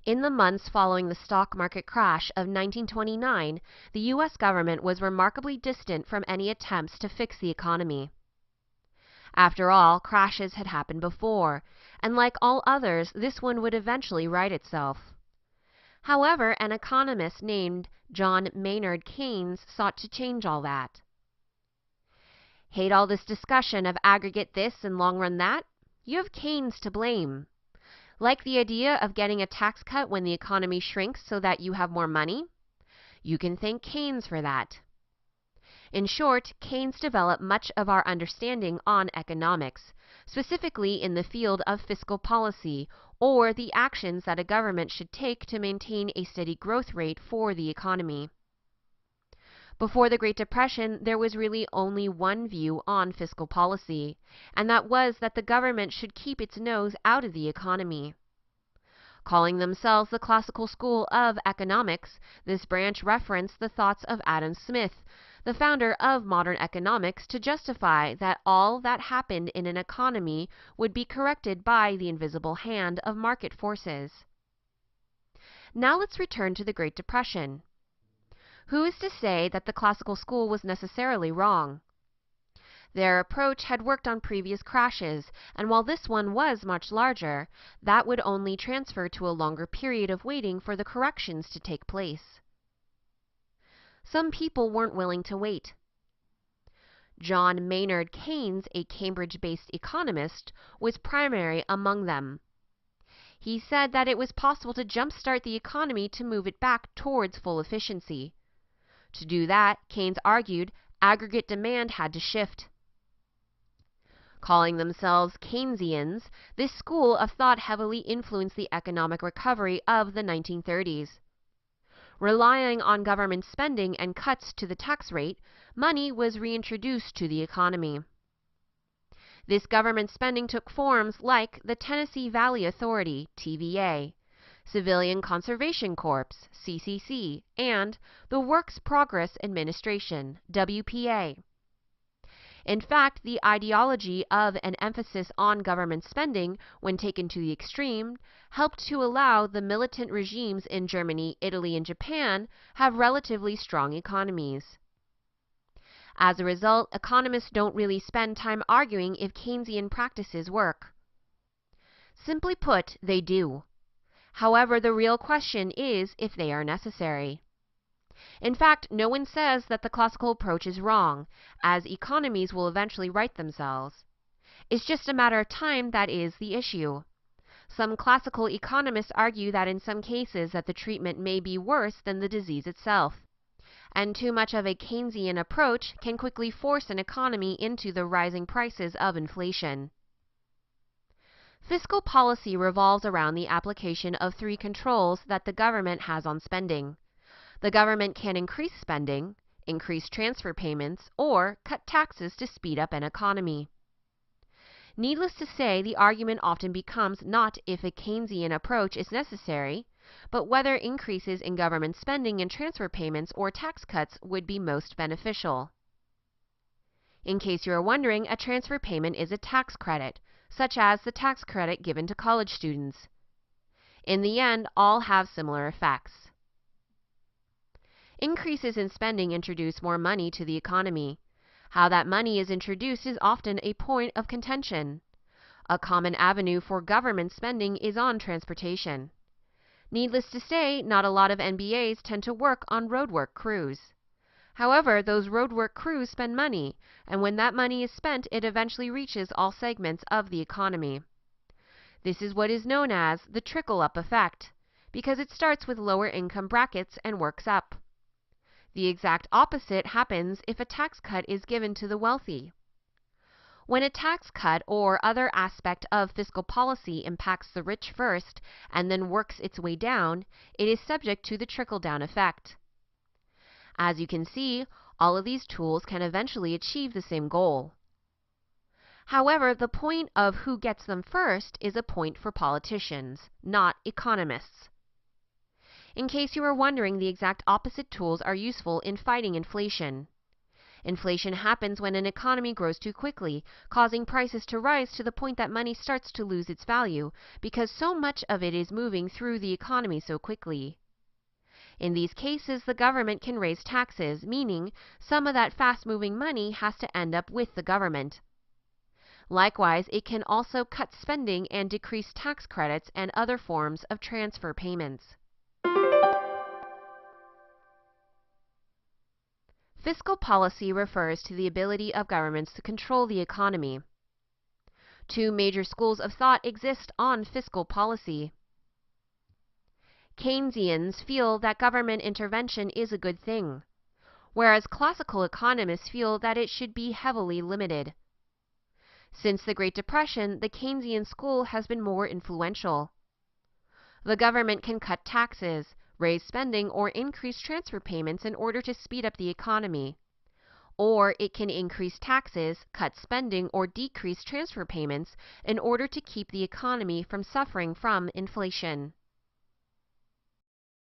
In the months following the stock market crash of 1929, the U.S. government was remarkably distant from any attempts to fix the economy. After all, crashes had happened before, and like all others, this one would eventually right itself. However, an economist named John Maynard Keynes sought to change all that. Hate all this discussion of aggregate this and long run that? You have Keynes to blame. Like the idea of getting a tax cut when the economy shrinks so that you have more money? You can thank Keynes for that. In short, Keynes developed much of our understanding on economics, specifically in the field of fiscal policy, or the actions that a government should take to maintain a steady growth rate for the economy. Before the Great Depression, there was really only one view on fiscal policy, and that was that the government should keep its nose out of the economy. Calling themselves the classical school of economics, this branch referenced the thoughts of Adam Smith, the founder of modern economics, to justify that all that happened in an economy would be corrected by the invisible hand of market forces. Now let's return to the Great Depression. Who is to say that the classical school was necessarily wrong? Their approach had worked on previous crashes, and while this one was much larger, that would only transfer to a longer period of waiting for the corrections to take place. Some people weren't willing to wait. John Maynard Keynes, a Cambridge-based economist, was primary among them. He said that it was possible to jumpstart the economy to move it back towards full efficiency. To do that, Keynes argued, aggregate demand had to shift. Calling themselves Keynesians, this school of thought heavily influenced the economic recovery of the 1930s. Relying on government spending and cuts to the tax rate, money was reintroduced to the economy. This government spending took forms like the Tennessee Valley Authority, TVA, Civilian Conservation Corps, CCC, and the Works Progress Administration, WPA. In fact, the ideology of an emphasis on government spending, when taken to the extreme, helped to allow the militant regimes in Germany, Italy, and Japan have relatively strong economies. As a result, economists don't really spend time arguing if Keynesian practices work. Simply put, they do. However, the real question is if they are necessary. In fact, no one says that the classical approach is wrong, as economies will eventually right themselves. It's just a matter of time that is the issue. Some classical economists argue that in some cases that the treatment may be worse than the disease itself, and too much of a Keynesian approach can quickly force an economy into the rising prices of inflation. Fiscal policy revolves around the application of three controls that the government has on spending. The government can increase spending, increase transfer payments, or cut taxes to speed up an economy. Needless to say, the argument often becomes not if a Keynesian approach is necessary, but whether increases in government spending and transfer payments or tax cuts would be most beneficial. In case you are wondering, a transfer payment is a tax credit, such as the tax credit given to college students. In the end, all have similar effects. Increases in spending introduce more money to the economy. How that money is introduced is often a point of contention. A common avenue for government spending is on transportation. Needless to say, not a lot of MBAs tend to work on roadwork crews. However, those roadwork crews spend money, and when that money is spent, it eventually reaches all segments of the economy. This is what is known as the trickle-up effect, because it starts with lower income brackets and works up. The exact opposite happens if a tax cut is given to the wealthy. When a tax cut or other aspect of fiscal policy impacts the rich first and then works its way down, it is subject to the trickle-down effect. As you can see, all of these tools can eventually achieve the same goal. However, the point of who gets them first is a point for politicians, not economists. In case you are wondering, the exact opposite tools are useful in fighting inflation. Inflation happens when an economy grows too quickly, causing prices to rise to the point that money starts to lose its value because so much of it is moving through the economy so quickly. In these cases, the government can raise taxes, meaning some of that fast-moving money has to end up with the government. Likewise, it can also cut spending and decrease tax credits and other forms of transfer payments. Fiscal policy refers to the ability of governments to control the economy. Two major schools of thought exist on fiscal policy. Keynesians feel that government intervention is a good thing, whereas classical economists feel that it should be heavily limited. Since the Great Depression, the Keynesian school has been more influential. The government can cut taxes, raise spending, or increase transfer payments in order to speed up the economy. Or it can increase taxes, cut spending, or decrease transfer payments in order to keep the economy from suffering from inflation.